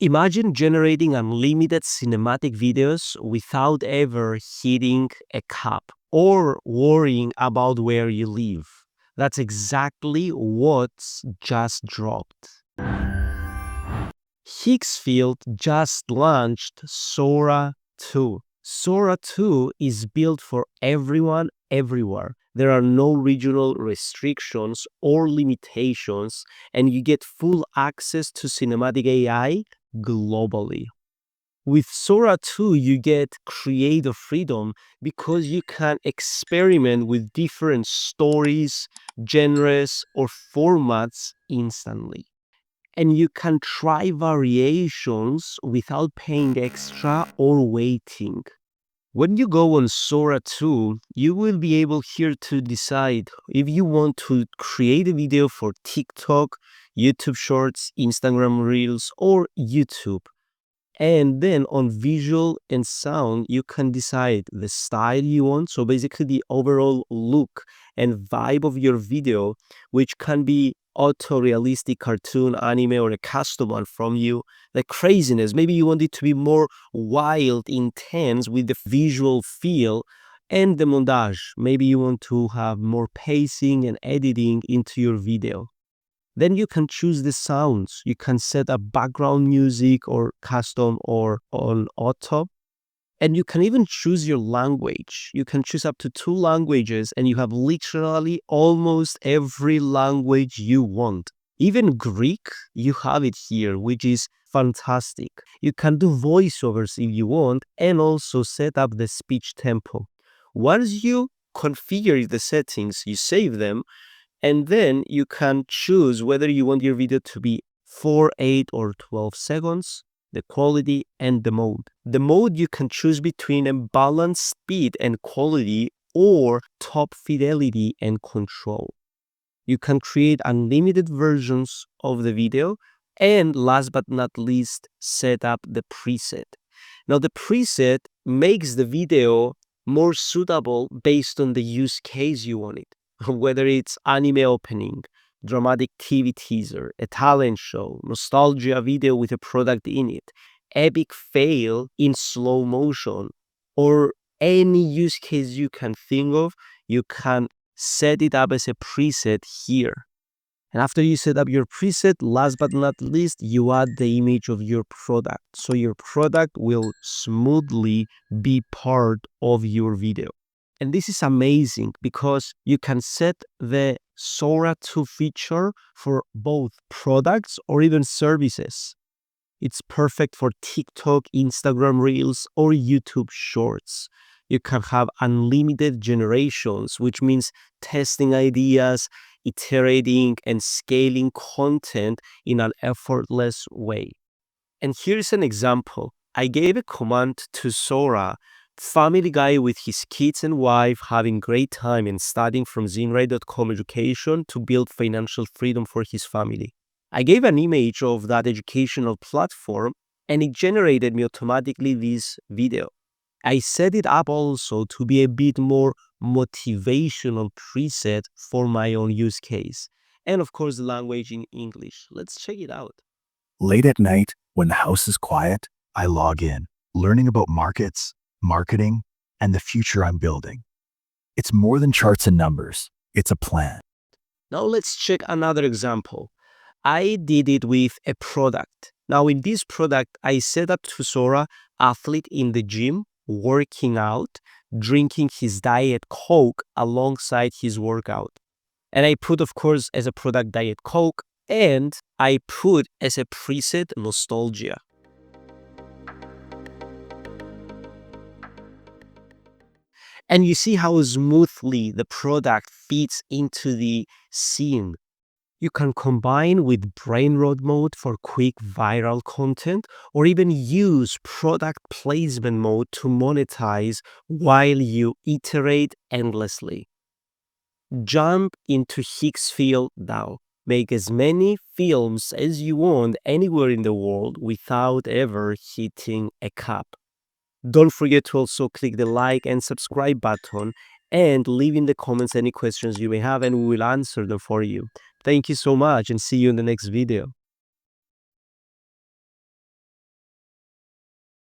Imagine generating unlimited cinematic videos without ever hitting a cap or worrying about where you live. That's exactly what's just dropped. Higgsfield just launched Sora 2. Sora 2 is built for everyone, everywhere. There are no regional restrictions or limitations, and you get full access to cinematic AI globally. With Sora 2, you get creative freedom because you can experiment with different stories, genres, or formats instantly. And you can try variations without paying extra or waiting. When you go on Sora 2, you will be able here to decide if you want to create a video for TikTok, YouTube Shorts, Instagram Reels, or YouTube. And then on visual and sound, you can decide the style you want. So basically the overall look and vibe of your video, which can be auto-realistic cartoon, anime, or a custom one from you. The craziness, maybe you want it to be more wild, intense with the visual feel. And the montage, maybe you want to have more pacing and editing into your video. Then you can choose the sounds. You can set up background music or custom or on auto. And you can even choose your language. You can choose up to 2 languages, and you have literally almost every language you want. Even Greek, you have it here, which is fantastic. You can do voiceovers if you want, and also set up the speech tempo. Once you configure the settings, you save them, and then you can choose whether you want your video to be 4, 8, or 12 seconds, the quality, and the mode. The mode you can choose between a balanced speed and quality or top fidelity and control. You can create unlimited versions of the video, and last but not least, set up the preset. Now, the preset makes the video more suitable based on the use case you want it. Whether it's anime opening, dramatic TV teaser, a talent show, nostalgia video with a product in it, epic fail in slow motion, or any use case you can think of, you can set it up as a preset here. And after you set up your preset, last but not least, you add the image of your product. So your product will smoothly be part of your video. And this is amazing because you can set the Sora 2 feature for both products or even services. It's perfect for TikTok, Instagram Reels, or YouTube Shorts. You can have unlimited generations, which means testing ideas, iterating, and scaling content in an effortless way. And here's an example. I gave a command to Sora, family guy with his kids and wife having great time and studying from zenrai.com education to build financial freedom for his family. I gave an image of that educational platform, and it generated me automatically this video. I set it up also to be a bit more motivational preset for my own use case. And of course, the language in English. Let's check it out. Late at night, when the house is quiet, I log in, learning about markets, marketing, and the future I'm building. It's more than charts and numbers. It's a plan. Now let's check another example. I did it with a product. Now in this product, I set up to Sora, athlete in the gym, working out, drinking his Diet Coke alongside his workout. And I put, of course, as a product Diet Coke, and I put as a preset nostalgia. And you see how smoothly the product fits into the scene. You can combine with brain rot mode for quick viral content, or even use product placement mode to monetize while you iterate endlessly. Jump into Higgsfield now. Make as many films as you want anywhere in the world without ever hitting a cap. Don't forget to also click the like and subscribe button and leave in the comments any questions you may have, and we will answer them for you. Thank you so much, and see you in the next video.